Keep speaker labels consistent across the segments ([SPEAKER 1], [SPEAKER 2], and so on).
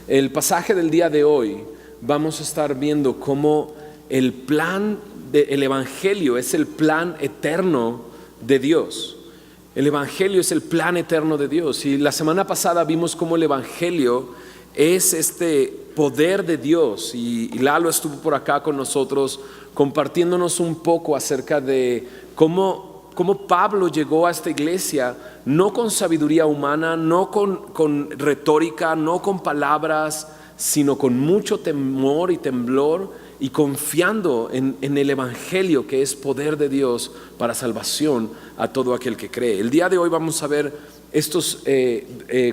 [SPEAKER 1] El pasaje del día de hoy vamos a estar viendo cómo el plan del Evangelio es el plan eterno de Dios. El Evangelio es el plan eterno de Dios. Y la semana pasada vimos cómo el Evangelio es este poder de Dios. Y Lalo estuvo por acá con nosotros compartiéndonos un poco acerca de cómo Pablo llegó a esta iglesia, no con sabiduría humana, no con retórica, no con palabras, sino con mucho temor y temblor y confiando en el Evangelio, que es poder de Dios para salvación a todo aquel que cree. El día de hoy vamos a ver estos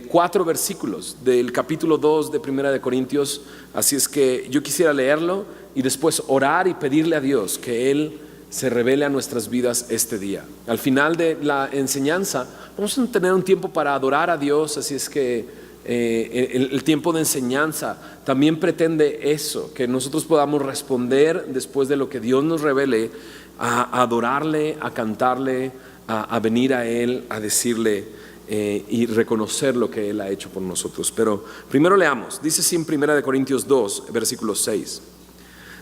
[SPEAKER 1] 4 versículos del capítulo 2 de Primera de Corintios, así es que yo quisiera leerlo y después orar y pedirle a Dios que Él se revele a nuestras vidas este día. Al final de la enseñanza vamos a tener un tiempo para adorar a Dios, así es que el tiempo de enseñanza también pretende eso, que nosotros podamos responder después de lo que Dios nos revele, a adorarle, a cantarle, a venir a Él, a decirle y reconocer lo que Él ha hecho por nosotros. Pero primero leamos, dice así en 1 Corintios 2, versículo 6: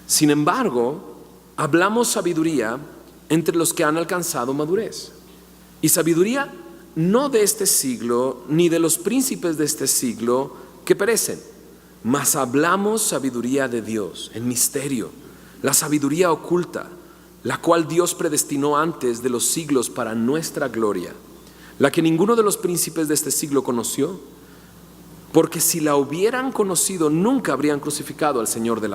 [SPEAKER 1] sin embargo, hablamos sabiduría entre los que han alcanzado madurez, y sabiduría no de este siglo, ni de los príncipes de este siglo que perecen, mas hablamos sabiduría de Dios, en misterio, la sabiduría oculta, la cual Dios predestinó antes de los siglos para nuestra gloria, la que ninguno de los príncipes de este siglo conoció, porque si la hubieran conocido, nunca habrían crucificado al Señor de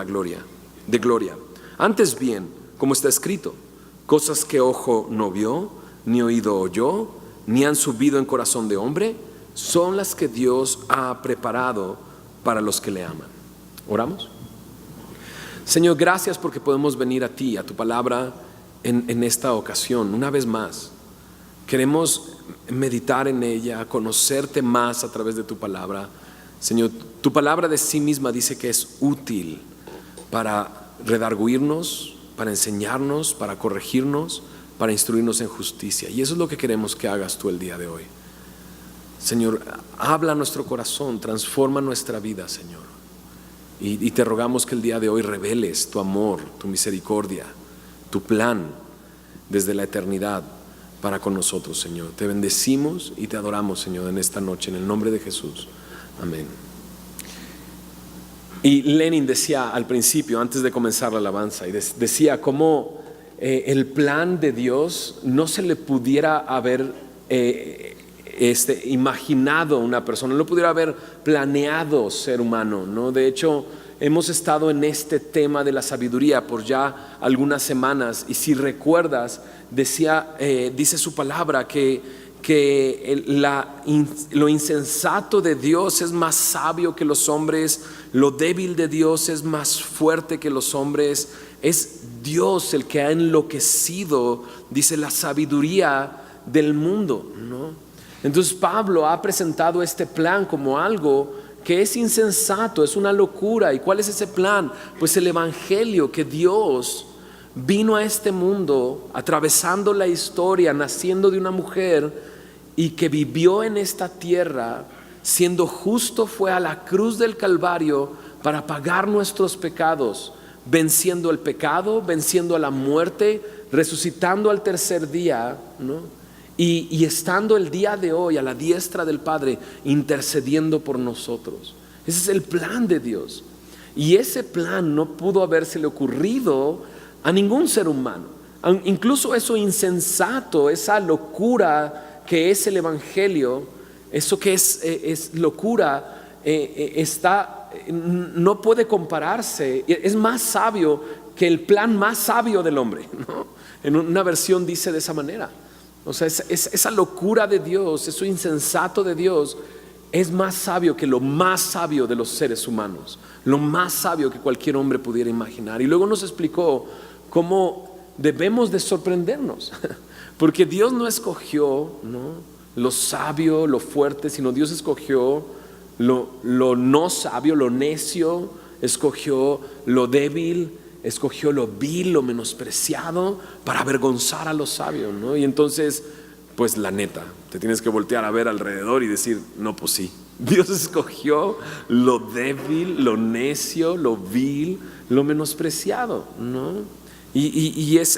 [SPEAKER 1] gloria. Antes bien, como está escrito, cosas que ojo no vio, ni oído oyó, ni han subido en corazón de hombre, son las que Dios ha preparado para los que le aman. ¿Oramos? Señor, gracias porque podemos venir a ti, a tu palabra en esta ocasión. Una vez más, queremos meditar en ella, conocerte más a través de tu palabra. Señor, tu palabra de sí misma dice que es útil para redarguirnos, para enseñarnos, para corregirnos, para instruirnos en justicia. Y eso es lo que queremos que hagas tú el día de hoy. Señor, habla a nuestro corazón, transforma nuestra vida, Señor. Y te rogamos que el día de hoy reveles tu amor, tu misericordia, tu plan desde la eternidad para con nosotros, Señor. Te bendecimos y te adoramos, Señor, en esta noche, en el nombre de Jesús. Amén. Y Lenin decía al principio, antes de comenzar la alabanza, y decía cómo el plan de Dios no se le pudiera haber imaginado a una persona, no pudiera haber planeado ser humano, ¿no? De hecho, hemos estado en este tema de la sabiduría por ya algunas semanas, y si recuerdas, dice su palabra que lo insensato de Dios es más sabio que los hombres, lo débil de Dios es más fuerte que los hombres. Es Dios el que ha enloquecido, dice, la sabiduría del mundo, ¿no? Entonces Pablo ha presentado este plan como algo que es insensato, es una locura. ¿Y cuál es ese plan? Pues el evangelio, que Dios vino a este mundo atravesando la historia, naciendo de una mujer, y que vivió en esta tierra, siendo justo, fue a la cruz del Calvario para pagar nuestros pecados, venciendo el pecado, venciendo a la muerte, resucitando al tercer día, ¿no? Y estando el día de hoy a la diestra del Padre, intercediendo por nosotros. Ese es el plan de Dios. Y ese plan no pudo habérsele ocurrido a ningún ser humano. Incluso eso insensato, esa locura que es el evangelio, eso que es locura, no puede compararse. Es más sabio que el plan más sabio del hombre, ¿no? En una versión dice de esa manera. O sea, esa locura de Dios, eso insensato de Dios, es más sabio que lo más sabio de los seres humanos, lo más sabio que cualquier hombre pudiera imaginar. Y luego nos explicó cómo debemos de sorprendernos, porque Dios no escogió, ¿no?, lo sabio, lo fuerte, sino Dios escogió lo no sabio, lo necio, escogió lo débil, escogió lo vil, lo menospreciado, para avergonzar a los sabios, ¿no? Y entonces, pues la neta, te tienes que voltear a ver alrededor y decir, no, pues sí, Dios escogió lo débil, lo necio, lo vil, lo menospreciado, ¿no? Y es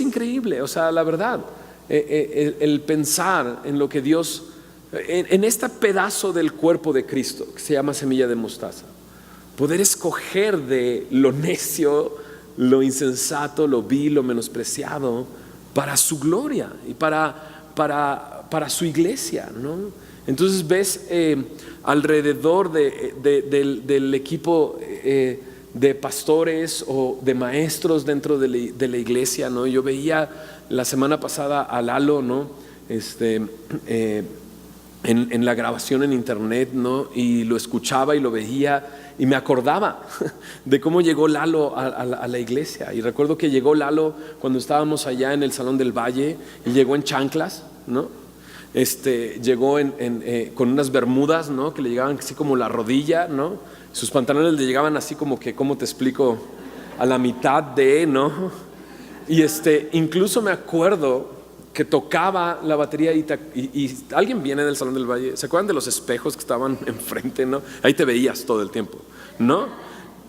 [SPEAKER 1] increíble, o sea, la verdad, el pensar en lo que Dios, en este pedazo del cuerpo de Cristo que se llama semilla de mostaza, poder escoger de lo necio, lo insensato, lo vil, lo menospreciado, para su gloria y para su iglesia, ¿no? Entonces ves alrededor del equipo de pastores o de maestros dentro de la iglesia, ¿no? Yo veía la semana pasada a Lalo, ¿no? En la grabación en internet, ¿no? Y lo escuchaba y lo veía y me acordaba de cómo llegó Lalo a la iglesia. Y recuerdo que llegó Lalo cuando estábamos allá en el Salón del Valle y llegó en chanclas, ¿no? Llegó con unas bermudas, ¿no? Que le llegaban así como la rodilla, ¿no? Sus pantalones le llegaban así como que, ¿cómo te explico? A la mitad ¿no? Y incluso me acuerdo que tocaba la batería y alguien viene del Salón del Valle. ¿Se acuerdan de los espejos que estaban enfrente, no? Ahí te veías todo el tiempo, ¿no?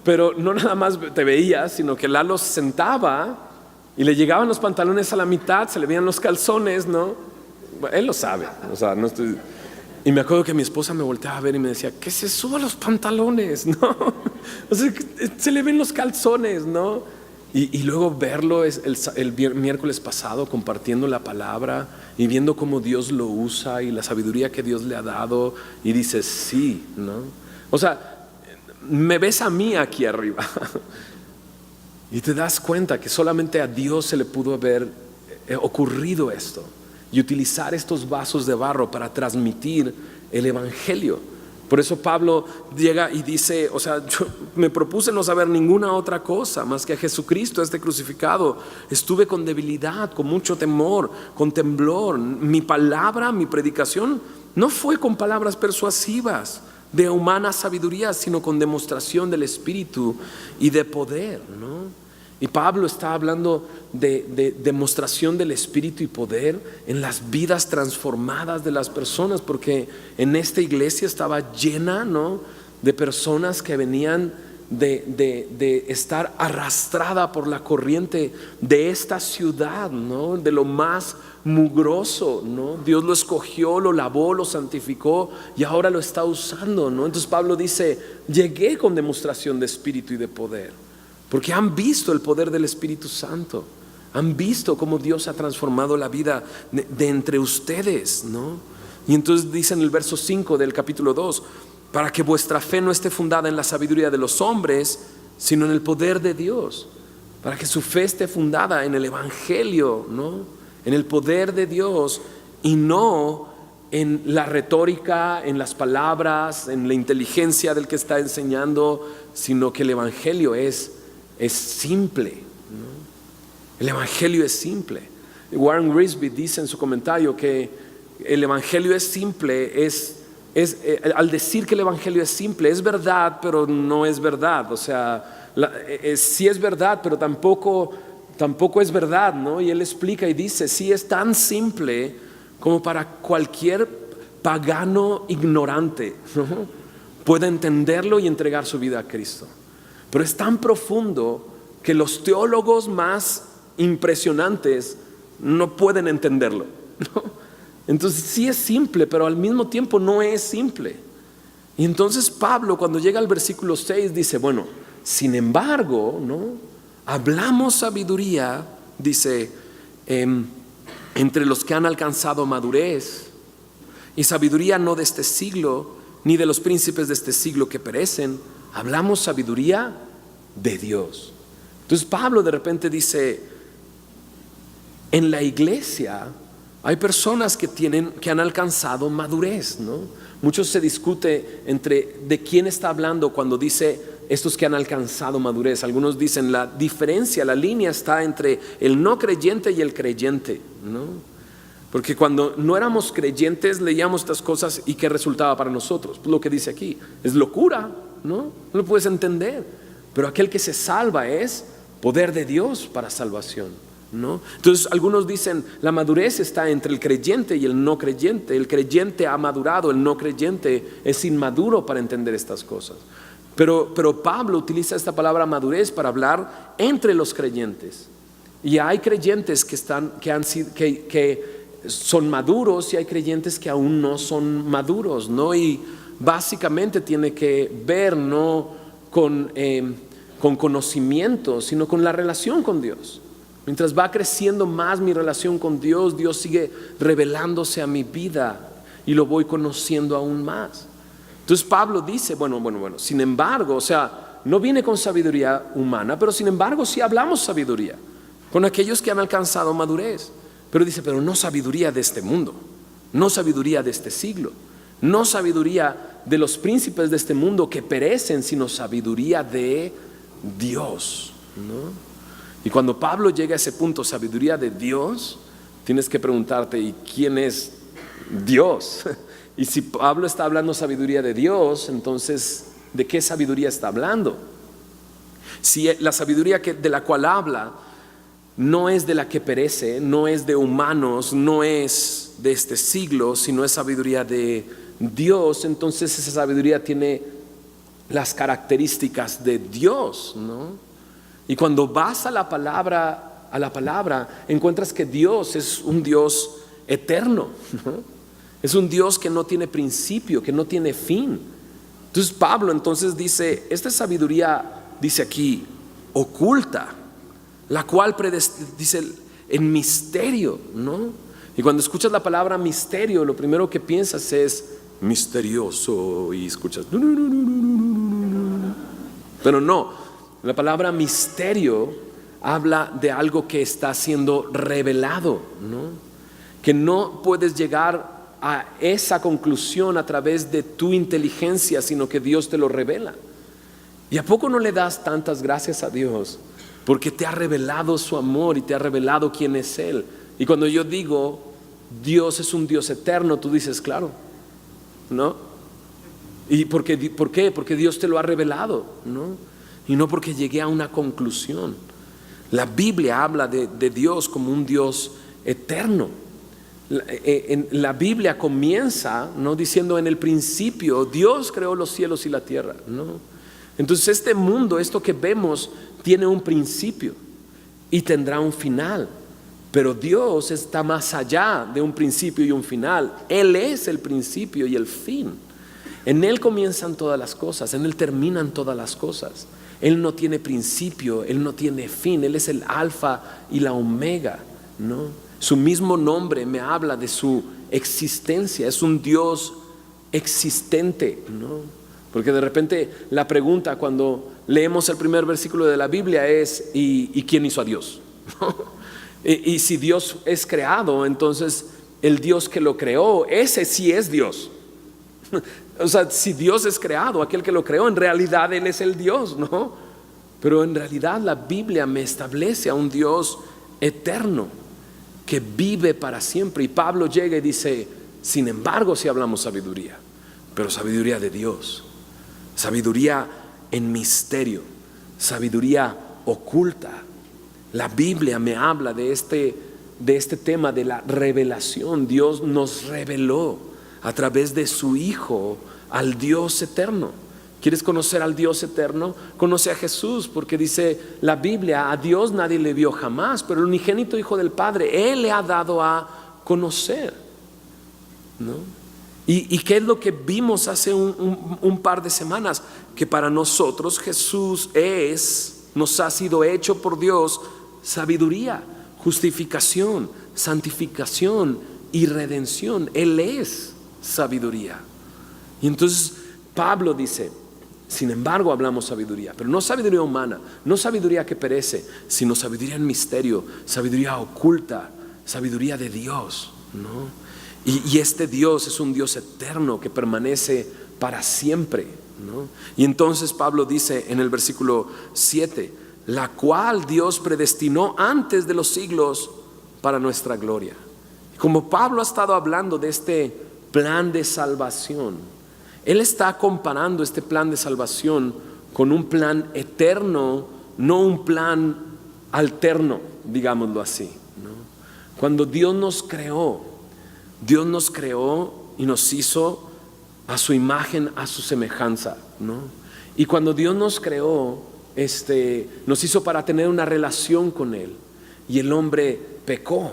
[SPEAKER 1] Pero no nada más te veías, sino que Lalo se sentaba y le llegaban los pantalones a la mitad, se le veían los calzones, ¿no? Él lo sabe, o sea, no estoy... Y me acuerdo que mi esposa me volteaba a ver y me decía, que se suba los pantalones, ¿no? O sea, se le ven los calzones, ¿no? Y luego verlo el miércoles pasado compartiendo la palabra y viendo cómo Dios lo usa y la sabiduría que Dios le ha dado, y dices, sí, ¿no? O sea, me ves a mí aquí arriba y te das cuenta que solamente a Dios se le pudo haber ocurrido esto y utilizar estos vasos de barro para transmitir el evangelio. Por eso Pablo llega y dice, o sea, yo me propuse no saber ninguna otra cosa más que a Jesucristo crucificado. Estuve con debilidad, con mucho temor, con temblor. Mi palabra, mi predicación no fue con palabras persuasivas de humana sabiduría, sino con demostración del Espíritu y de poder, ¿no? Y Pablo está hablando de demostración del Espíritu y poder en las vidas transformadas de las personas, porque en esta iglesia estaba llena, ¿no?, de personas que venían de estar arrastrada por la corriente de esta ciudad, ¿no?, de lo más mugroso, ¿no? Dios lo escogió, lo lavó, lo santificó y ahora lo está usando, ¿no? Entonces Pablo dice, llegué con demostración de Espíritu y de poder, porque han visto el poder del Espíritu Santo, han visto cómo Dios ha transformado la vida de entre ustedes, ¿no? Y entonces dice en el verso 5 del capítulo 2, para que vuestra fe no esté fundada en la sabiduría de los hombres, sino en el poder de Dios. Para que su fe esté fundada en el evangelio, ¿no?, en el poder de Dios, y no en la retórica, en las palabras, en la inteligencia del que está enseñando, sino que el evangelio es simple, ¿no? El evangelio es simple. Warren Wiersbe dice en su comentario que el evangelio es simple, al decir que el evangelio es simple, es verdad, pero no es verdad. O sea, sí es verdad, pero tampoco es verdad, ¿no? Y él explica y dice, sí es tan simple como para cualquier pagano ignorante, ¿no?, pueda entenderlo y entregar su vida a Cristo. Pero es tan profundo que los teólogos más impresionantes no pueden entenderlo, ¿no? Entonces sí es simple, pero al mismo tiempo no es simple. Y entonces Pablo, cuando llega al versículo 6, dice, bueno, sin embargo, ¿no?, hablamos sabiduría, dice, entre los que han alcanzado madurez, y sabiduría no de este siglo, ni de los príncipes de este siglo que perecen. Hablamos sabiduría de Dios. Entonces Pablo de repente dice, en la iglesia hay personas que han alcanzado madurez, ¿no? Mucho se discute entre de quién está hablando cuando dice estos que han alcanzado madurez. Algunos dicen la diferencia, la línea está entre el no creyente y el creyente, ¿no? Porque cuando no éramos creyentes leíamos estas cosas y ¿qué resultaba para nosotros? Pues lo que dice aquí es locura, ¿no? No lo puedes entender. Pero aquel que se salva es poder de Dios para salvación. ¿no? Entonces algunos dicen la madurez está entre el creyente y el no creyente. El creyente ha madurado, el no creyente es inmaduro para entender estas cosas. Pero Pablo utiliza esta palabra madurez para hablar entre los creyentes. Y hay creyentes que son maduros y hay creyentes que aún no son maduros, ¿no? Y básicamente tiene que ver no con conocimiento, sino con la relación con Dios. Mientras va creciendo más mi relación con Dios, Dios sigue revelándose a mi vida y lo voy conociendo aún más. Entonces Pablo dice, bueno, sin embargo, o sea, no viene con sabiduría humana, pero sin embargo sí hablamos sabiduría con aquellos que han alcanzado madurez. Pero dice, pero no sabiduría de este mundo, no sabiduría de este siglo, no sabiduría de los príncipes de este mundo que perecen, sino sabiduría de Dios, ¿no? Y cuando Pablo llega a ese punto, sabiduría de Dios, tienes que preguntarte, ¿y quién es Dios? Y si Pablo está hablando sabiduría de Dios, entonces, ¿de qué sabiduría está hablando? Si la sabiduría de la cual habla no es de la que perece, no es de humanos, no es de este siglo, sino es sabiduría de Dios, entonces esa sabiduría tiene las características de Dios, ¿no? Y cuando vas a la palabra, encuentras que Dios es un Dios eterno, ¿no? Es un Dios que no tiene principio, que no tiene fin. Entonces Pablo entonces dice, esta sabiduría, dice aquí, oculta, la cual dice en misterio, ¿no? Y cuando escuchas la palabra misterio, lo primero que piensas es misterioso y escuchas pero no, la palabra misterio habla de algo que está siendo revelado, ¿no? Que no puedes llegar a esa conclusión a través de tu inteligencia, sino que Dios te lo revela. ¿Y a poco no le das tantas gracias a Dios? Porque te ha revelado su amor y te ha revelado quién es Él. Y cuando yo digo Dios es un Dios eterno, tú dices claro, ¿no? ¿Y por qué? Porque Dios te lo ha revelado, ¿no? Y no porque llegué a una conclusión. La Biblia habla de Dios como un Dios eterno. La Biblia comienza, ¿no?, diciendo en el principio Dios creó los cielos y la tierra, ¿no? Entonces este mundo, esto que vemos, tiene un principio y tendrá un final. Pero Dios está más allá de un principio y un final. Él es el principio y el fin. En Él comienzan todas las cosas, en Él terminan todas las cosas. Él no tiene principio, Él no tiene fin. Él es el alfa y la omega, ¿no? Su mismo nombre me habla de su existencia. Es un Dios existente, ¿no? Porque de repente la pregunta cuando leemos el primer versículo de la Biblia es ¿y quién hizo a Dios? Y si Dios es creado, entonces el Dios que lo creó, ese sí es Dios. O sea, si Dios es creado, aquel que lo creó, en realidad Él es el Dios, ¿no? Pero en realidad la Biblia me establece a un Dios eterno que vive para siempre. Y Pablo llega y dice, sin embargo, si hablamos sabiduría, pero sabiduría de Dios, sabiduría en misterio, sabiduría oculta. La Biblia me habla de este tema de la revelación. Dios nos reveló a través de su Hijo al Dios eterno. ¿Quieres conocer al Dios eterno? Conoce a Jesús, porque dice la Biblia, a Dios nadie le vio jamás, pero el unigénito Hijo del Padre, Él le ha dado a conocer, ¿no? ¿Y qué es lo que vimos hace un par de semanas? Que para nosotros Jesús nos ha sido hecho por Dios sabiduría, justificación, santificación y redención. Él es sabiduría. Y entonces Pablo dice, sin embargo hablamos sabiduría, pero no sabiduría humana, no sabiduría que perece, sino sabiduría en misterio, sabiduría oculta, sabiduría de Dios, ¿no? Y este Dios es un Dios eterno que permanece para siempre, ¿no? Y entonces Pablo dice en el versículo 7, la cual Dios predestinó antes de los siglos para nuestra gloria. Como Pablo ha estado hablando de este plan de salvación, él está comparando este plan de salvación con un plan eterno, no un plan alterno, digámoslo así, ¿no? Cuando Dios nos creó y nos hizo a su imagen, a su semejanza, ¿no? Y cuando Dios nos creó, nos hizo para tener una relación con Él. Y el hombre pecó.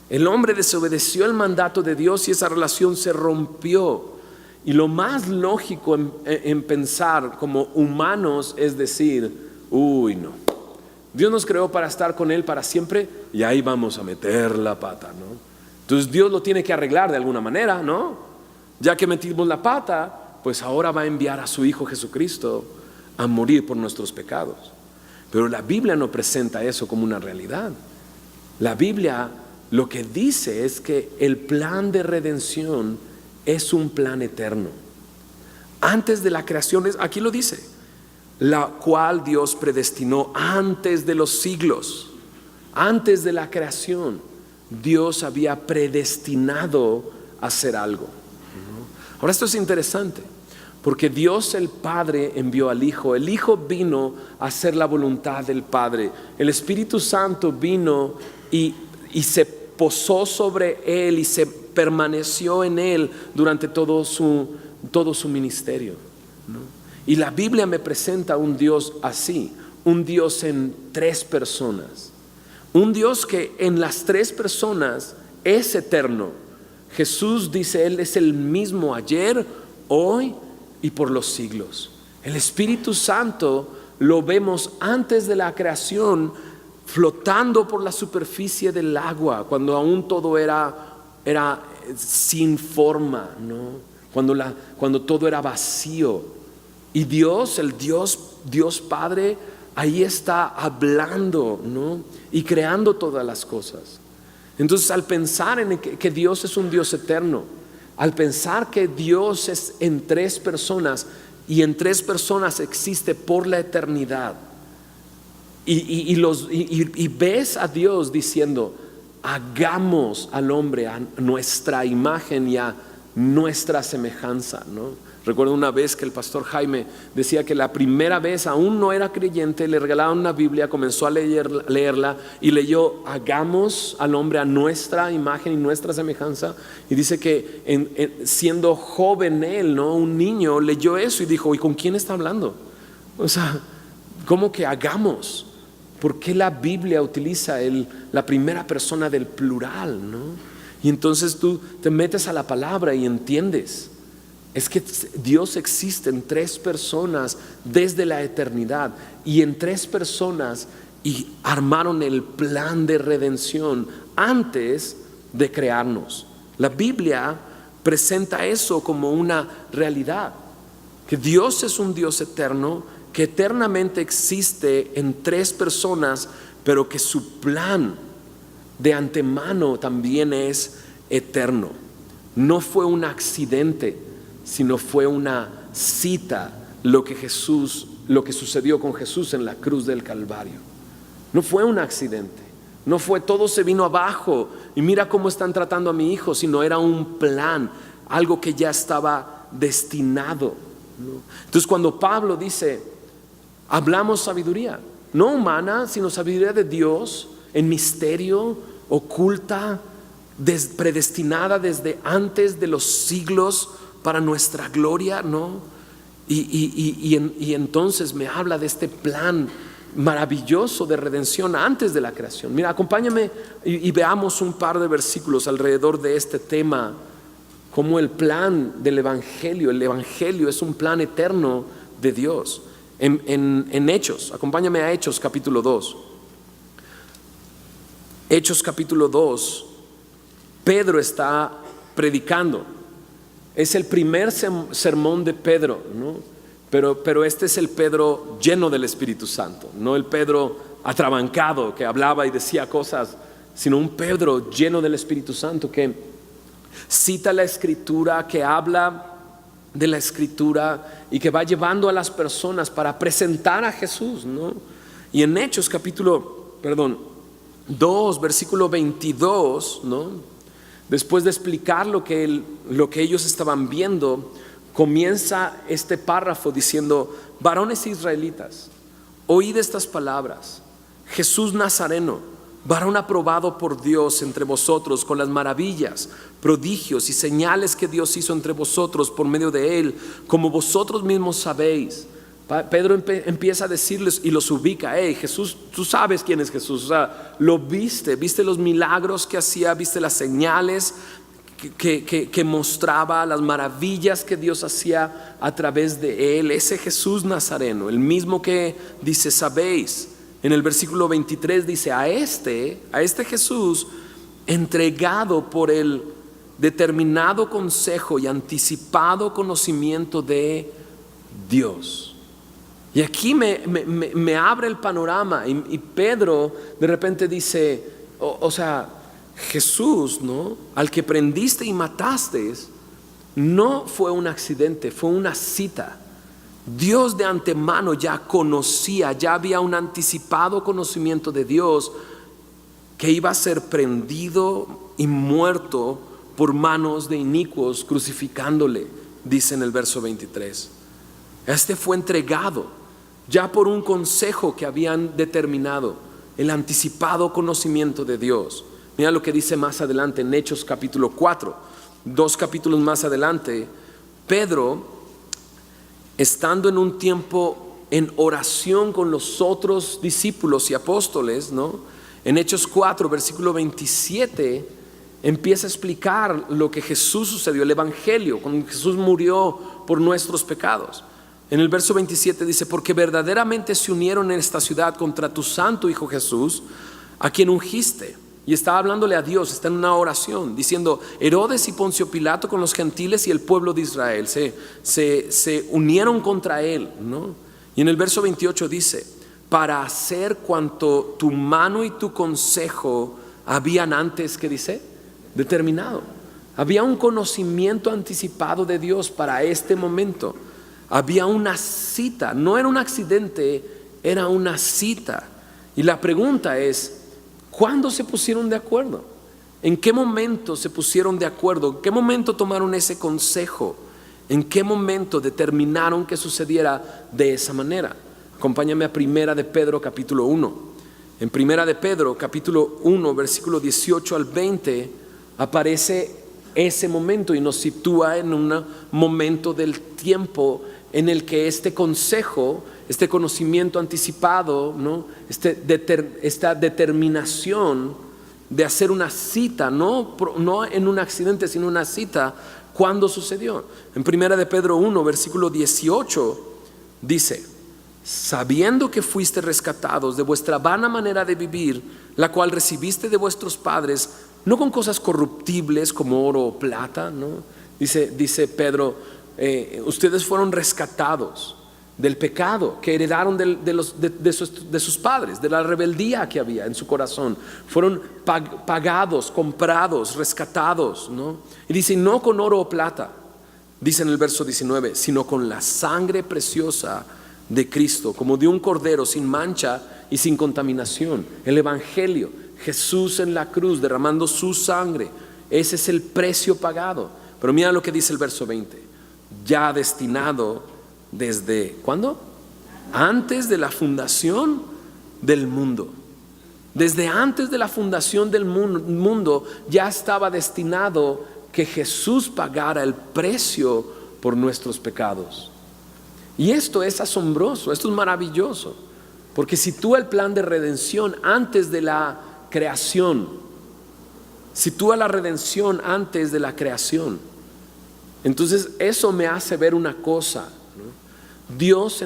[SPEAKER 1] El hombre desobedeció el mandato de Dios y esa relación se rompió. Y lo más lógico en pensar como humanos es decir, uy, no. Dios nos creó para estar con Él para siempre y ahí vamos a meter la pata, ¿no? Entonces Dios lo tiene que arreglar de alguna manera, ¿no? Ya que metimos la pata, pues ahora va a enviar a su Hijo Jesucristo a morir por nuestros pecados. Pero la Biblia no presenta eso como una realidad. La Biblia lo que dice es que el plan de redención es un plan eterno. Antes de la creación, aquí lo dice, la cual Dios predestinó antes de los siglos. Antes de la creación, Dios había predestinado a hacer algo. Ahora esto es interesante, porque Dios el Padre envió al Hijo. El Hijo vino a hacer la voluntad del Padre. El Espíritu Santo vino y se posó sobre Él y se permaneció en Él durante todo su ministerio, ¿no? Y la Biblia me presenta un Dios así, un Dios en tres personas. Un Dios que en las tres personas es eterno. Jesús dice, Él es el mismo ayer, hoy y por los siglos. El Espíritu Santo lo vemos antes de la creación, flotando por la superficie del agua, cuando aún todo era sin forma, ¿no? Cuando todo era vacío. Y Dios, el Dios Padre, ahí está hablando, ¿no? Y creando todas las cosas. Entonces, al pensar en que Dios es un Dios eterno, al pensar que Dios es en tres personas y en tres personas existe por la eternidad, y ves a Dios diciendo, hagamos al hombre a nuestra imagen y a nuestra semejanza, ¿no? Recuerdo una vez que el pastor Jaime decía que la primera vez aún no era creyente, le regalaron una Biblia, comenzó a leerla y leyó, hagamos al hombre a nuestra imagen y nuestra semejanza, y dice que siendo joven él, ¿no? Un niño, leyó eso y dijo, ¿y con quién está hablando? O sea, ¿cómo que hagamos? ¿Por qué la Biblia utiliza la primera persona del plural, ¿no? Y entonces tú te metes a la palabra y entiendes. Es que Dios existe en tres personas desde la eternidad, y en tres personas y armaron el plan de redención antes de crearnos. La Biblia presenta eso como una realidad, que Dios es un Dios eterno, que eternamente existe en tres personas, pero que su plan de antemano también es eterno. No fue un accidente, sino fue una cita lo que sucedió con Jesús en la cruz del Calvario. No fue un accidente, no fue todo se vino abajo y mira cómo están tratando a mi hijo, sino era un plan, algo que ya estaba destinado, ¿no? Entonces cuando Pablo dice, hablamos sabiduría, no humana, sino sabiduría de Dios, en misterio, oculta, predestinada desde antes de los siglos, para nuestra gloria, ¿no? Y entonces me habla de este plan maravilloso de redención antes de la creación. Mira, acompáñame y veamos un par de versículos alrededor de este tema, como el plan del Evangelio. El Evangelio es un plan eterno de Dios. En Hechos, acompáñame a Hechos capítulo 2. Hechos capítulo 2, Pedro está predicando. Es el primer sermón de Pedro, ¿no? Pero este es el Pedro lleno del Espíritu Santo, no el Pedro atrabancado que hablaba y decía cosas, sino un Pedro lleno del Espíritu Santo que cita la Escritura, que habla de la Escritura y que va llevando a las personas para presentar a Jesús, ¿no? Y en Hechos capítulo 2, versículo 22, ¿no? Después de explicar lo que ellos estaban viendo, comienza este párrafo diciendo, varones israelitas, oíd estas palabras, Jesús Nazareno, varón aprobado por Dios entre vosotros, con las maravillas, prodigios y señales que Dios hizo entre vosotros por medio de él, como vosotros mismos sabéis. Pedro empieza a decirles y los ubica: hey, Jesús, tú sabes quién es Jesús, o sea, lo viste los milagros que hacía, viste las señales que mostraba, las maravillas que Dios hacía a través de él. Ese Jesús Nazareno, el mismo que dice sabéis. En el versículo 23 dice: a este Jesús, entregado por el determinado consejo y anticipado conocimiento de Dios. Y aquí me abre el panorama, y Pedro de repente dice, o sea, Jesús, ¿no?, al que prendiste y mataste, no fue un accidente, fue una cita. Dios de antemano ya conocía, ya había un anticipado conocimiento de Dios, que iba a ser prendido y muerto por manos de inicuos, crucificándole, dice en el verso 23. Este fue entregado ya por un consejo que habían determinado, el anticipado conocimiento de Dios. Mira lo que dice más adelante en Hechos capítulo 4, 2 capítulos más adelante. Pedro, estando en un tiempo en oración con los otros discípulos y apóstoles, ¿no?, en Hechos 4 versículo 27, empieza a explicar lo que Jesús sucedió, el evangelio, cuando Jesús murió por nuestros pecados. En el verso 27 dice: porque verdaderamente se unieron en esta ciudad contra tu santo Hijo Jesús, a quien ungiste. Y estaba hablándole a Dios, está en una oración diciendo: Herodes y Poncio Pilato con los gentiles y el pueblo de Israel se unieron contra él, ¿no? Y en el verso 28 dice: para hacer cuanto tu mano y tu consejo habían antes, ¿qué dice?, determinado. Había un conocimiento anticipado de Dios para este momento. Había una cita, no era un accidente, era una cita. Y la pregunta es: ¿cuándo se pusieron de acuerdo? ¿En qué momento se pusieron de acuerdo? ¿En qué momento tomaron ese consejo? ¿En qué momento determinaron que sucediera de esa manera? Acompáñame a Primera de Pedro capítulo 1. En Primera de Pedro capítulo 1 versículo 18 al 20 aparece ese momento y nos sitúa en un momento del tiempo en el que este consejo, este conocimiento anticipado, ¿no?, esta determinación de hacer una cita, no en un accidente, sino una cita, ¿cuándo sucedió? En Primera de Pedro 1 versículo 18 dice: sabiendo que fuiste rescatados de vuestra vana manera de vivir, la cual recibiste de vuestros padres, no con cosas corruptibles como oro o plata, ¿no? Dice Pedro, ustedes fueron rescatados del pecado que heredaron de sus padres, de la rebeldía que había en su corazón. Fueron pagados, comprados, rescatados, ¿no? Y dice: no con oro o plata, dice en el verso 19, sino con la sangre preciosa de Cristo, como de un cordero sin mancha y sin contaminación. El evangelio, Jesús en la cruz derramando su sangre, ese es el precio pagado. Pero mira lo que dice el verso 20: ya destinado desde ¿cuándo? Antes de la fundación del mundo. Desde antes de la fundación del mundo ya estaba destinado que Jesús pagara el precio por nuestros pecados. Y esto es asombroso, esto es maravilloso, porque sitúa el plan de redención antes de la creación. Sitúa la redención antes de la creación. Entonces eso me hace ver una cosa, ¿no? Dios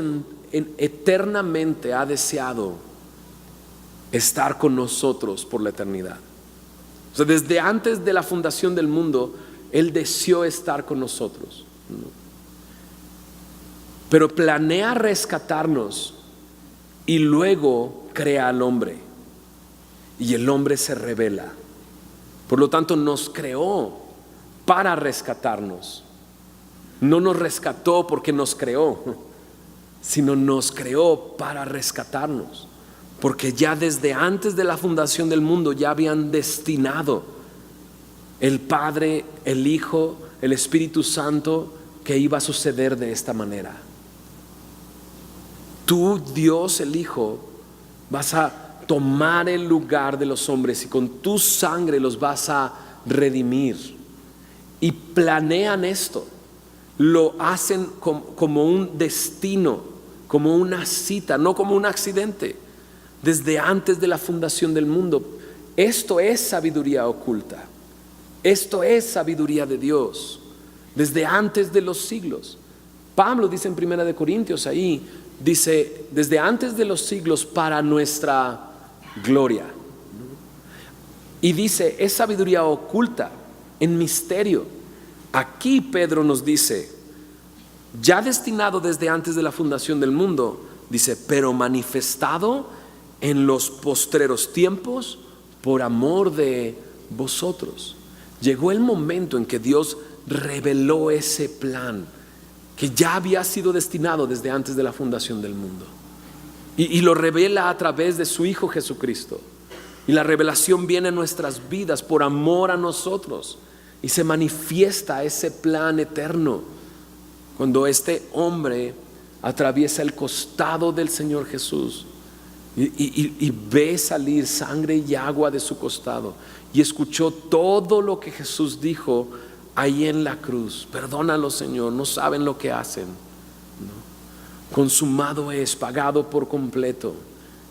[SPEAKER 1] eternamente ha deseado estar con nosotros por la eternidad. O sea, desde antes de la fundación del mundo, Él deseó estar con nosotros, ¿no? Pero planea rescatarnos y luego crea al hombre, y el hombre se rebela. Por lo tanto, nos creó para rescatarnos. No nos rescató porque nos creó, sino nos creó para rescatarnos, porque ya desde antes de la fundación del mundo ya habían destinado el Padre, el Hijo, el Espíritu Santo que iba a suceder de esta manera. Tú, Dios el Hijo, vas a tomar el lugar de los hombres y con tu sangre los vas a redimir. Y planean esto, lo hacen como un destino, como una cita, no como un accidente, desde antes de la fundación del mundo. Esto es sabiduría oculta, esto es sabiduría de Dios, desde antes de los siglos. Pablo dice en 1 Corintios ahí, dice, desde antes de los siglos para nuestra gloria. Y dice, es sabiduría oculta, en misterio. Aquí Pedro nos dice, ya destinado desde antes de la fundación del mundo, dice, pero manifestado en los postreros tiempos por amor de vosotros. Llegó el momento en que Dios reveló ese plan que ya había sido destinado desde antes de la fundación del mundo, y lo revela a través de su Hijo Jesucristo. Y la revelación viene en nuestras vidas por amor a nosotros, y se manifiesta ese plan eterno cuando este hombre atraviesa el costado del Señor Jesús y ve salir sangre y agua de su costado, y escuchó todo lo que Jesús dijo ahí en la cruz. Perdónalo, Señor, no saben lo que hacen. ¿No? Consumado es, pagado por completo.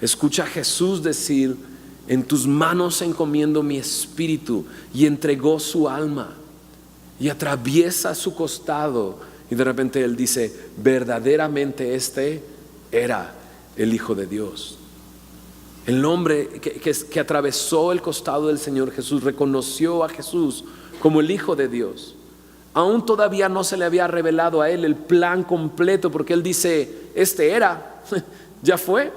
[SPEAKER 1] Escucha a Jesús decir, en tus manos encomiendo mi espíritu, y entregó su alma y atraviesa su costado, y de repente él dice, verdaderamente este era el Hijo de Dios. El hombre que atravesó el costado del Señor Jesús reconoció a Jesús como el Hijo de Dios. Aún todavía no se le había revelado a él el plan completo, porque él dice, este era, ya fue,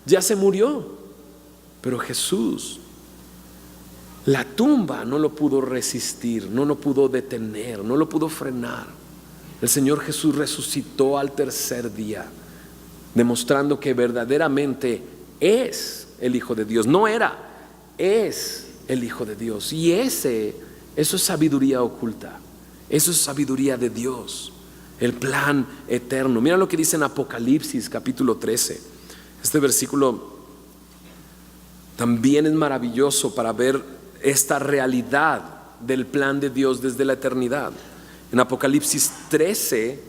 [SPEAKER 1] ya se murió. Pero Jesús, la tumba no lo pudo resistir, no lo pudo detener, no lo pudo frenar. El Señor Jesús resucitó al tercer día, demostrando que verdaderamente es el Hijo de Dios. No era, es el Hijo de Dios. Y eso es sabiduría oculta, eso es sabiduría de Dios, el plan eterno. Mira lo que dice en Apocalipsis capítulo 13. Este versículo también es maravilloso para ver esta realidad del plan de Dios desde la eternidad. En Apocalipsis 13,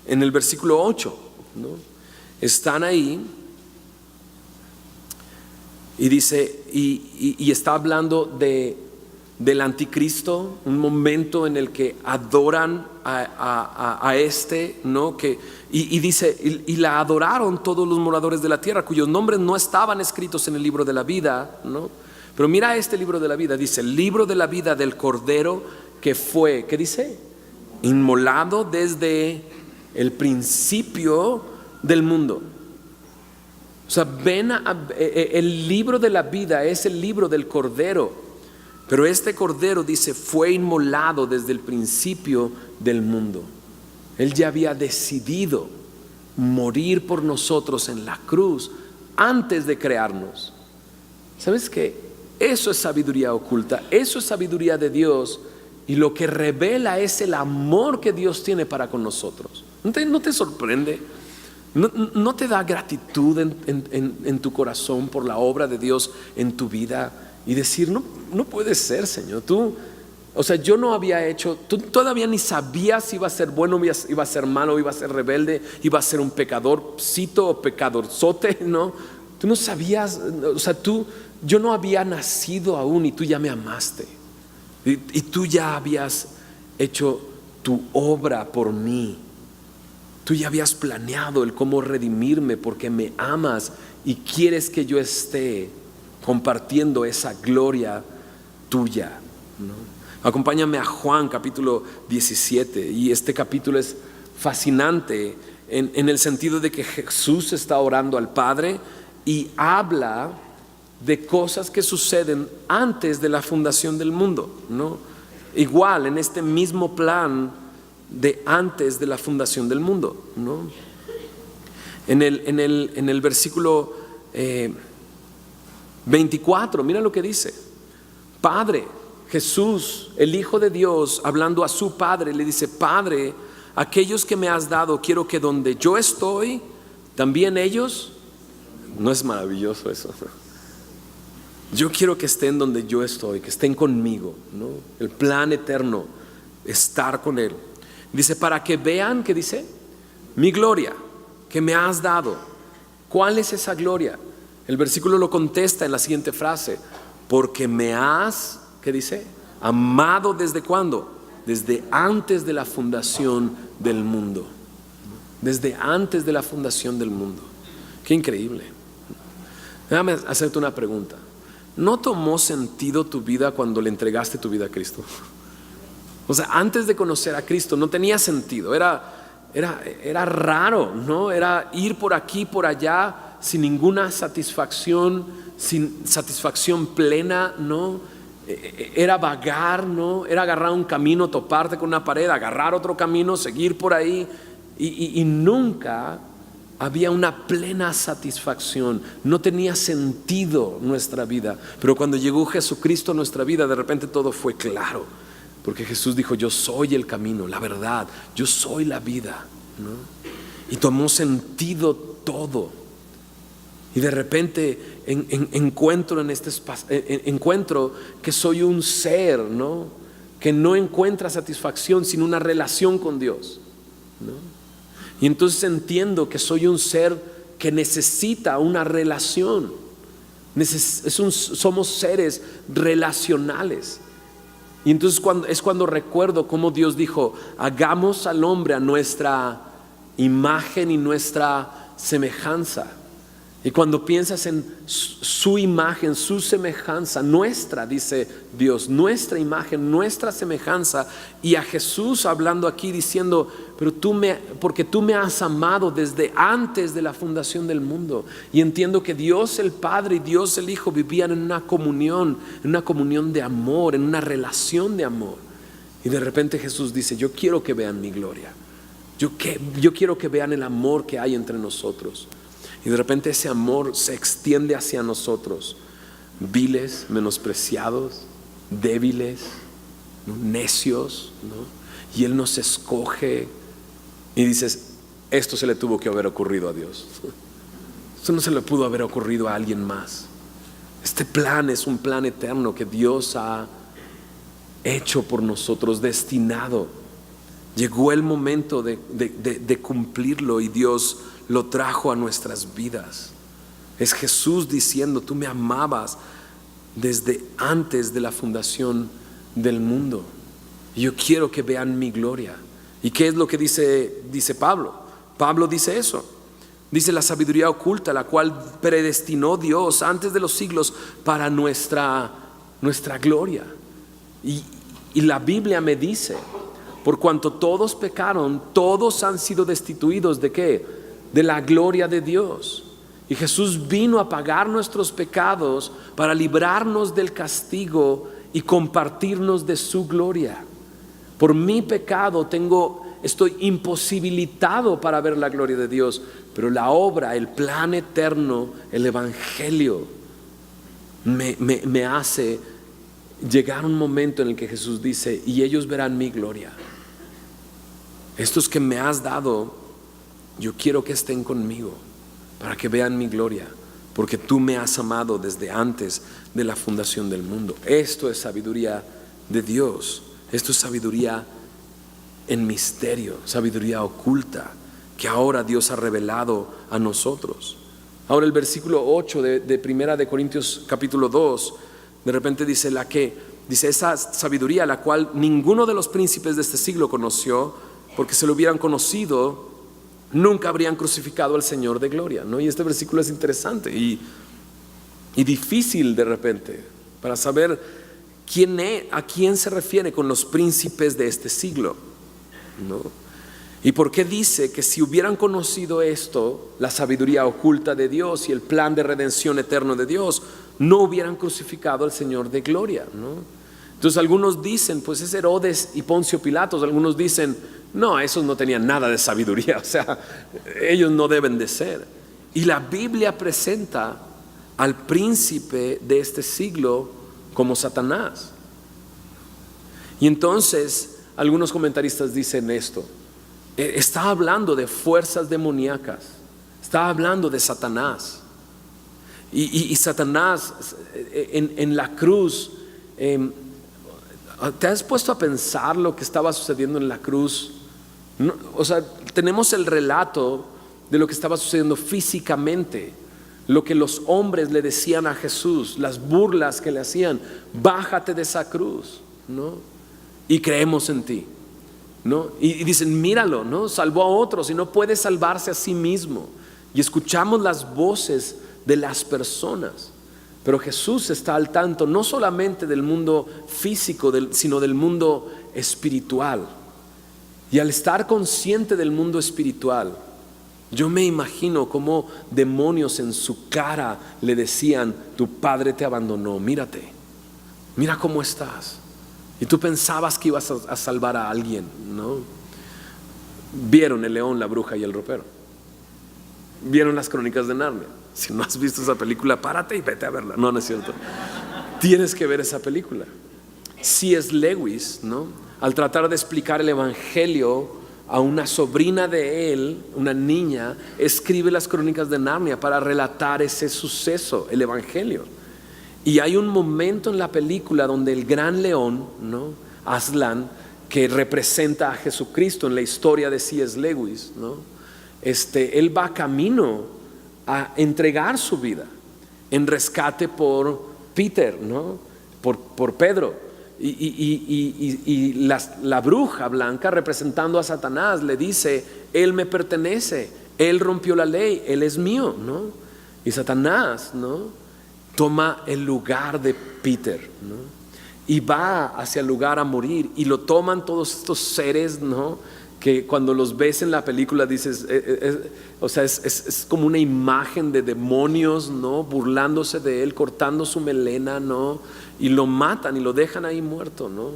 [SPEAKER 1] en el versículo 8, ¿no? Están ahí y dice, y está hablando del anticristo, un momento en el que adoran a este, ¿no? Y dice, y la adoraron todos los moradores de la tierra, cuyos nombres no estaban escritos en el libro de la vida, ¿no? Pero mira este libro de la vida, dice, el libro de la vida del Cordero que fue, ¿qué dice? Inmolado desde el principio del mundo. O sea, el libro de la vida es el libro del Cordero, pero este Cordero, dice, fue inmolado desde el principio del mundo. Él ya había decidido morir por nosotros en la cruz antes de crearnos. ¿Sabes qué? Eso es sabiduría oculta, eso es sabiduría de Dios, y lo que revela es el amor que Dios tiene para con nosotros. ¿No te sorprende? ¿No te da gratitud en tu corazón por la obra de Dios en tu vida? Y decir, no puede ser, Señor, o sea, yo no había hecho, tú todavía ni sabías si iba a ser bueno, iba a ser malo, iba a ser rebelde, iba a ser un pecadorcito o pecadorzote, ¿no? Tú no sabías, o sea, yo no había nacido aún y tú ya me amaste. Y tú ya habías hecho tu obra por mí. Tú ya habías planeado el cómo redimirme porque me amas y quieres que yo esté compartiendo esa gloria tuya, ¿no? Acompáñame a Juan capítulo 17, y este capítulo es fascinante en el sentido de que Jesús está orando al Padre y habla de cosas que suceden antes de la fundación del mundo, ¿no? Igual en este mismo plan de antes de la fundación del mundo, ¿no? En el versículo 24, mira lo que dice. Padre, Jesús, el Hijo de Dios, hablando a su Padre, le dice, Padre, aquellos que me has dado, quiero que donde yo estoy, también ellos. ¿No es maravilloso eso? Yo quiero que estén donde yo estoy, que estén conmigo, ¿no? El plan eterno, estar con Él. Dice, para que vean, ¿qué dice? Mi gloria que me has dado. ¿Cuál es esa gloria? El versículo lo contesta en la siguiente frase: porque me has, ¿qué dice? Amado. ¿Desde cuándo? Desde antes de la fundación del mundo. Desde antes de la fundación del mundo. Qué increíble. Déjame hacerte una pregunta. ¿No tomó sentido tu vida cuando le entregaste tu vida a Cristo? O sea, antes de conocer a Cristo no tenía sentido. Era raro, ¿no? Era ir por aquí, por allá, sin ninguna satisfacción, sin satisfacción plena, ¿no? Era vagar, ¿no? Era agarrar un camino, toparte con una pared, agarrar otro camino, seguir por ahí, y nunca había una plena satisfacción. No tenía sentido nuestra vida. Pero cuando llegó Jesucristo a nuestra vida, de repente todo fue claro. Porque Jesús dijo: yo soy el camino, la verdad, yo soy la vida, ¿no? Y tomó sentido todo. Y de repente encuentro en este espacio, encuentro que soy un ser, ¿no? Que no encuentra satisfacción sin una relación con Dios, ¿no? Y entonces entiendo que soy un ser que necesita una relación. Somos seres relacionales. Y entonces cuando recuerdo cómo Dios dijo: hagamos al hombre a nuestra imagen y nuestra semejanza. Y cuando piensas en su imagen, su semejanza, nuestra, dice Dios, nuestra imagen, nuestra semejanza, y a Jesús hablando aquí diciendo: pero porque tú me has amado desde antes de la fundación del mundo. Y entiendo que Dios el Padre y Dios el Hijo vivían en una comunión de amor, en una relación de amor. Y de repente Jesús dice: yo quiero que vean mi gloria. Yo quiero que vean el amor que hay entre nosotros. Y de repente ese amor se extiende hacia nosotros, viles, menospreciados, débiles, ¿no? Necios, ¿no? Y Él nos escoge y dices: esto se le tuvo que haber ocurrido a Dios. Esto no se le pudo haber ocurrido a alguien más. Este plan es un plan eterno que Dios ha hecho por nosotros, destinado. Llegó el momento de cumplirlo y Dios lo trajo a nuestras vidas. Es Jesús diciendo: tú me amabas desde antes de la fundación del mundo, y yo quiero que vean mi gloria. ¿Y qué es lo que dice Pablo? Pablo dice eso. Dice: la sabiduría oculta, la cual predestinó Dios antes de los siglos para nuestra gloria. Y la Biblia me dice: por cuanto todos pecaron, todos han sido destituidos ¿de qué? De la gloria de Dios. Y Jesús vino a pagar nuestros pecados para librarnos del castigo y compartirnos de su gloria. Por mi pecado estoy imposibilitado para ver la gloria de Dios, pero la obra, el plan eterno, el evangelio me hace llegar a un momento en el que Jesús dice: y ellos verán mi gloria. Estos que me has dado, yo quiero que estén conmigo para que vean mi gloria, porque tú me has amado desde antes de la fundación del mundo. Esto es sabiduría de Dios. Esto es sabiduría en misterio, sabiduría oculta, que ahora Dios ha revelado a nosotros. Ahora el versículo 8 de Primera de Corintios capítulo 2, de repente dice esa sabiduría la cual ninguno de los príncipes de este siglo conoció, porque si lo hubieran conocido, nunca habrían crucificado al Señor de gloria, ¿no? Y este versículo es interesante y difícil de repente para saber a quién se refiere con los príncipes de este siglo, ¿no? Y por qué dice que si hubieran conocido esto, la sabiduría oculta de Dios y el plan de redención eterno de Dios, no hubieran crucificado al Señor de gloria, ¿no? Entonces algunos dicen: pues es Herodes y Poncio Pilatos. Algunos dicen: no, esos no tenían nada de sabiduría, o sea, ellos no deben de ser. Y la Biblia presenta al príncipe de este siglo como Satanás. Y entonces algunos comentaristas dicen esto: está hablando de fuerzas demoníacas, está hablando de Satanás. Y Satanás en la cruz, ¿te has puesto a pensar lo que estaba sucediendo en la cruz? No, o sea, tenemos el relato de lo que estaba sucediendo físicamente, lo que los hombres le decían a Jesús, las burlas que le hacían: bájate de esa cruz, ¿no? Y creemos en ti, ¿no? Y dicen: míralo, ¿no? Salvó a otros y no puede salvarse a sí mismo. Y escuchamos las voces de las personas, pero Jesús está al tanto no solamente del mundo físico, sino del mundo espiritual. Y al estar consciente del mundo espiritual, yo me imagino cómo demonios en su cara le decían: tu padre te abandonó, mírate, mira cómo estás. Y tú pensabas que ibas a salvar a alguien, ¿no? Vieron El león, la bruja y el ropero. Vieron las Crónicas de Narnia. Si no has visto esa película, párate y vete a verla. No, no es cierto. Tienes que ver esa película. C.S. Lewis, ¿no?, al tratar de explicar el evangelio a una sobrina de él, una niña, escribe las Crónicas de Narnia para relatar ese suceso, el evangelio. Y hay un momento en la película donde el gran león, ¿no?, Aslan, que representa a Jesucristo en la historia de C.S. Lewis, ¿no?, él va camino a entregar su vida en rescate por Peter, ¿no?, por Pedro. Y la bruja blanca, representando a Satanás, le dice: él me pertenece, él rompió la ley, él es mío, ¿no? Y Satanás, ¿no?, toma el lugar de Peter, ¿no?, y va hacia el lugar a morir. Y lo toman todos estos seres, ¿no?, que cuando los ves en la película dices, es como una imagen de demonios, ¿no?, burlándose de él, cortando su melena, ¿no?, y lo matan y lo dejan ahí muerto, ¿no?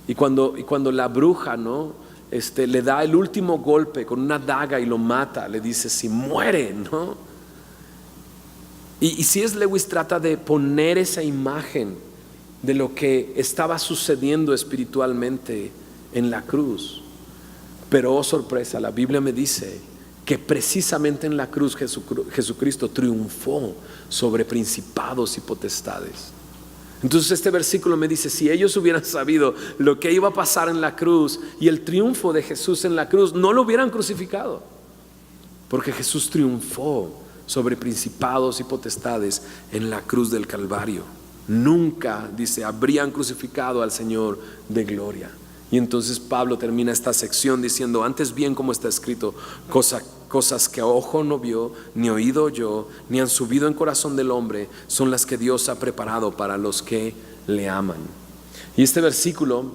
[SPEAKER 1] Y cuando la bruja, ¿no?, le da el último golpe con una daga y lo mata, le dice: si muere, ¿no? Y C.S. Lewis trata de poner esa imagen de lo que estaba sucediendo espiritualmente en la cruz. Pero oh sorpresa, la Biblia me dice que precisamente en la cruz Jesucristo triunfó sobre principados y potestades. Entonces este versículo me dice: si ellos hubieran sabido lo que iba a pasar en la cruz y el triunfo de Jesús en la cruz, no lo hubieran crucificado, porque Jesús triunfó sobre principados y potestades en la cruz del Calvario. Nunca, dice, habrían crucificado al Señor de gloria. Y entonces Pablo termina esta sección diciendo: antes bien, como está escrito, cosas que ojo no vio, ni oído oyó, ni han subido en corazón del hombre, son las que Dios ha preparado para los que le aman. Y este versículo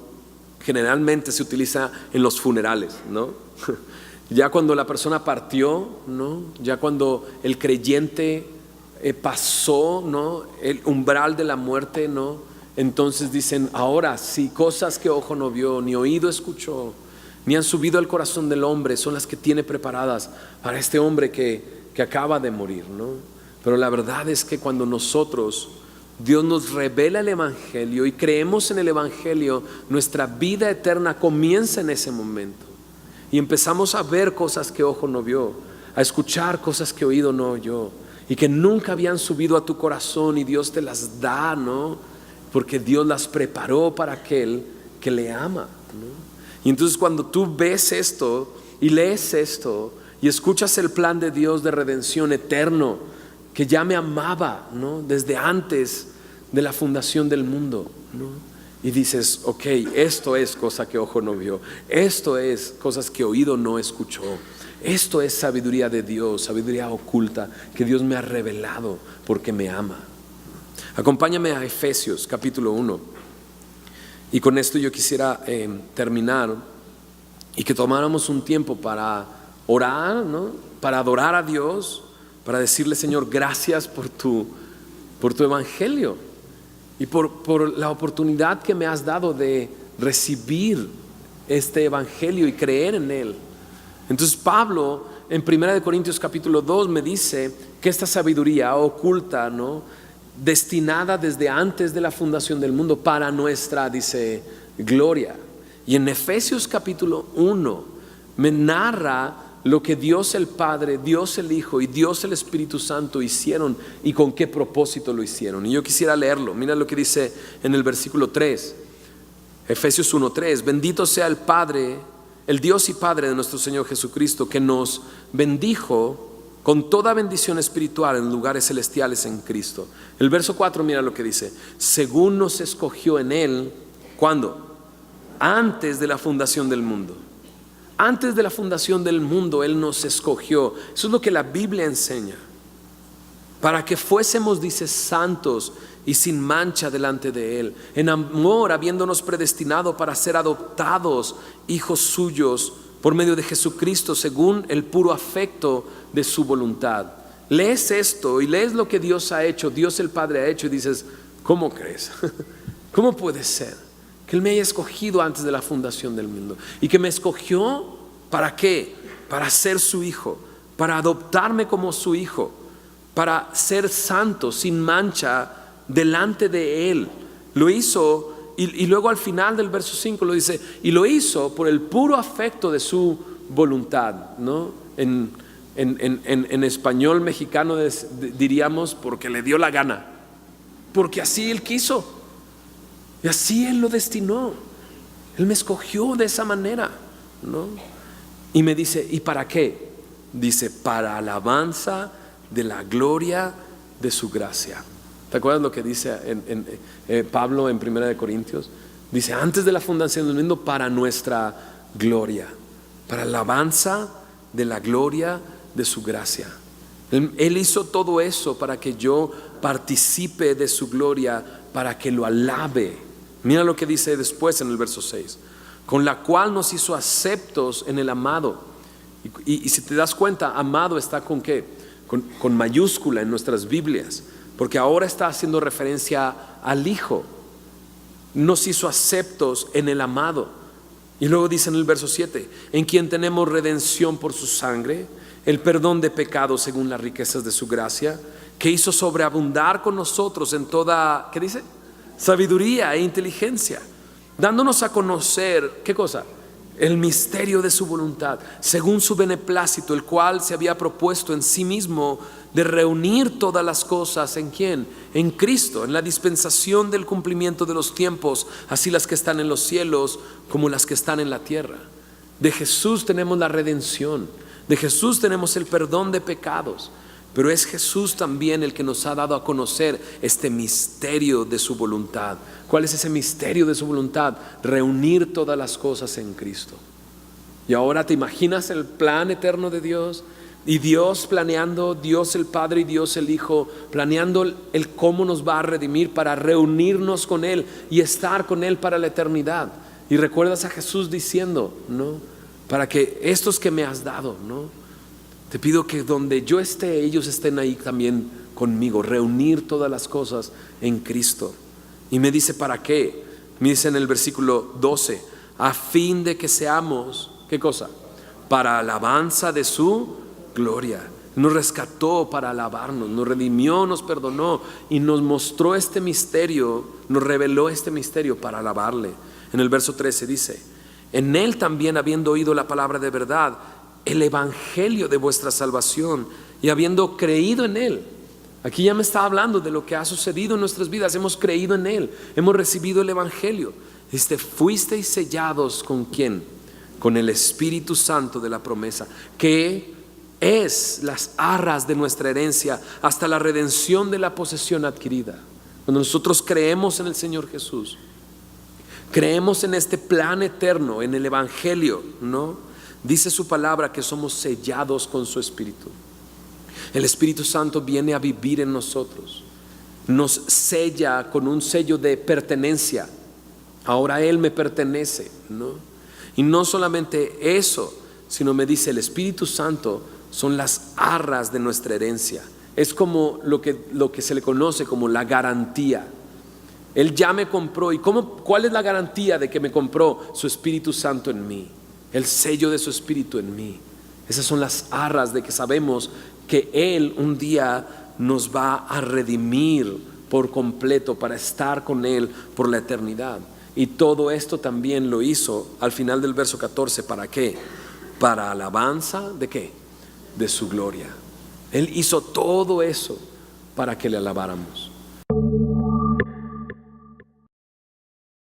[SPEAKER 1] generalmente se utiliza en los funerales, ¿no? Ya cuando la persona partió, ¿no?, ya cuando el creyente pasó, ¿no?, el umbral de la muerte, ¿no?, entonces dicen: ahora sí, cosas que ojo no vio, ni oído escuchó, ni han subido al corazón del hombre, son las que tiene preparadas para este hombre que acaba de morir, ¿no? Pero la verdad es que cuando Dios nos revela el evangelio y creemos en el evangelio, nuestra vida eterna comienza en ese momento. Y empezamos a ver cosas que ojo no vio, a escuchar cosas que oído no oyó, y que nunca habían subido a tu corazón, y Dios te las da, ¿no?, porque Dios las preparó para aquel que le ama, ¿no? Y entonces cuando tú ves esto y lees esto y escuchas el plan de Dios de redención eterno, que ya me amaba, ¿no?, desde antes de la fundación del mundo, ¿no?, y dices: ok, esto es cosa que ojo no vio, esto es cosas que oído no escuchó, esto es sabiduría de Dios, sabiduría oculta que Dios me ha revelado porque me ama. Acompáñame a Efesios capítulo 1. Y con esto yo quisiera terminar, y que tomáramos un tiempo para orar, ¿no?, para adorar a Dios, para decirle: Señor, gracias por tu evangelio y por la oportunidad que me has dado de recibir este evangelio y creer en él. Entonces Pablo en 1 Corintios capítulo 2 me dice que esta sabiduría oculta, ¿no?, destinada desde antes de la fundación del mundo para nuestra, dice, gloria. Y en Efesios capítulo 1 me narra lo que Dios el Padre, Dios el Hijo y Dios el Espíritu Santo hicieron y con qué propósito lo hicieron. Y yo quisiera leerlo. Mira lo que dice en el versículo 3, Efesios 1:3. Bendito sea el Padre, el Dios y Padre de nuestro Señor Jesucristo, que nos bendijo con toda bendición espiritual en lugares celestiales en Cristo. El verso 4, mira lo que dice: según nos escogió en Él, ¿cuándo? Antes de la fundación del mundo. Antes de la fundación del mundo Él nos escogió. Eso es lo que la Biblia enseña. Para que fuésemos, dice, santos y sin mancha delante de Él, en amor, habiéndonos predestinado para ser adoptados hijos suyos por medio de Jesucristo, según el puro afecto de su voluntad. Lees esto y lees lo que Dios ha hecho, Dios el Padre ha hecho, y dices: ¿cómo crees? ¿Cómo puede ser que Él me haya escogido antes de la fundación del mundo? Y que me escogió, ¿para qué? Para ser su hijo, para adoptarme como su hijo, para ser santo, sin mancha delante de Él. Lo hizo, y luego al final del verso 5 lo dice: y lo hizo por el puro afecto de su voluntad, ¿no? En español mexicano diríamos porque le dio la gana, porque así Él quiso y así Él lo destinó. Él me escogió de esa manera, ¿no? Y me dice: ¿y para qué? Dice: para alabanza de la gloria de su gracia. ¿Te acuerdas lo que dice Pablo en 1 de Corintios? Dice: antes de la fundación del mundo, para nuestra gloria, para alabanza de la gloria de su gracia. Él hizo todo eso para que yo participe de su gloria, para que lo alabe. Mira lo que dice después en el verso 6: con la cual nos hizo aceptos en el amado. Y si te das cuenta, amado está con ¿qué? Con mayúscula en nuestras Biblias, porque ahora está haciendo referencia al Hijo. Nos hizo aceptos en el amado. Y luego dice en el verso 7: en quien tenemos redención por su sangre, el perdón de pecados según las riquezas de su gracia, que hizo sobreabundar con nosotros en toda, ¿qué dice? Sabiduría e inteligencia, dándonos a conocer, ¿qué cosa? El misterio de su voluntad, según su beneplácito, el cual se había propuesto en sí mismo de reunir todas las cosas ¿en quién? En Cristo, en la dispensación del cumplimiento de los tiempos, así las que están en los cielos como las que están en la tierra. De Jesús tenemos la redención, de Jesús tenemos el perdón de pecados, pero es Jesús también el que nos ha dado a conocer este misterio de su voluntad. ¿Cuál es ese misterio de su voluntad? Reunir todas las cosas en Cristo. Y ahora te imaginas el plan eterno de Dios, y Dios planeando, Dios el Padre y Dios el Hijo planeando el cómo nos va a redimir para reunirnos con Él y estar con Él para la eternidad. Y recuerdas a Jesús diciendo, ¿no? Para que estos que me has dado, ¿no? Te pido que donde yo esté, ellos estén ahí también conmigo. Reunir todas las cosas en Cristo. Y me dice: ¿para qué? Me dice en el versículo 12: a fin de que seamos, ¿qué cosa? Para alabanza de su gloria. Nos rescató para alabarnos, nos redimió, nos perdonó y nos mostró este misterio, nos reveló este misterio para alabarle. En el verso 13 dice: en Él también, habiendo oído la palabra de verdad, el evangelio de vuestra salvación, y habiendo creído en Él. Aquí ya me está hablando de lo que ha sucedido en nuestras vidas. Hemos creído en Él, hemos recibido el evangelio. Fuisteis sellados ¿con quién? Con el Espíritu Santo de la promesa, que es las arras de nuestra herencia hasta la redención de la posesión adquirida. Cuando nosotros creemos en el Señor Jesús, creemos en este plan eterno, en el evangelio, ¿no? Dice su palabra que somos sellados con su Espíritu. El Espíritu Santo viene a vivir en nosotros, nos sella con un sello de pertenencia. Ahora Él me pertenece, ¿no? Y no solamente eso, sino me dice: el Espíritu Santo son las arras de nuestra herencia. Es como lo que se le conoce como la garantía. Él ya me compró. ¿Y cuál es la garantía de que me compró? Su Espíritu Santo en mí, el sello de su Espíritu en mí. Esas son las arras de que sabemos que Él un día nos va a redimir por completo para estar con Él por la eternidad. Y todo esto también lo hizo al final del verso 14. ¿Para qué? para alabanza ¿de qué? De su gloria. Él hizo todo eso para que le alabáramos.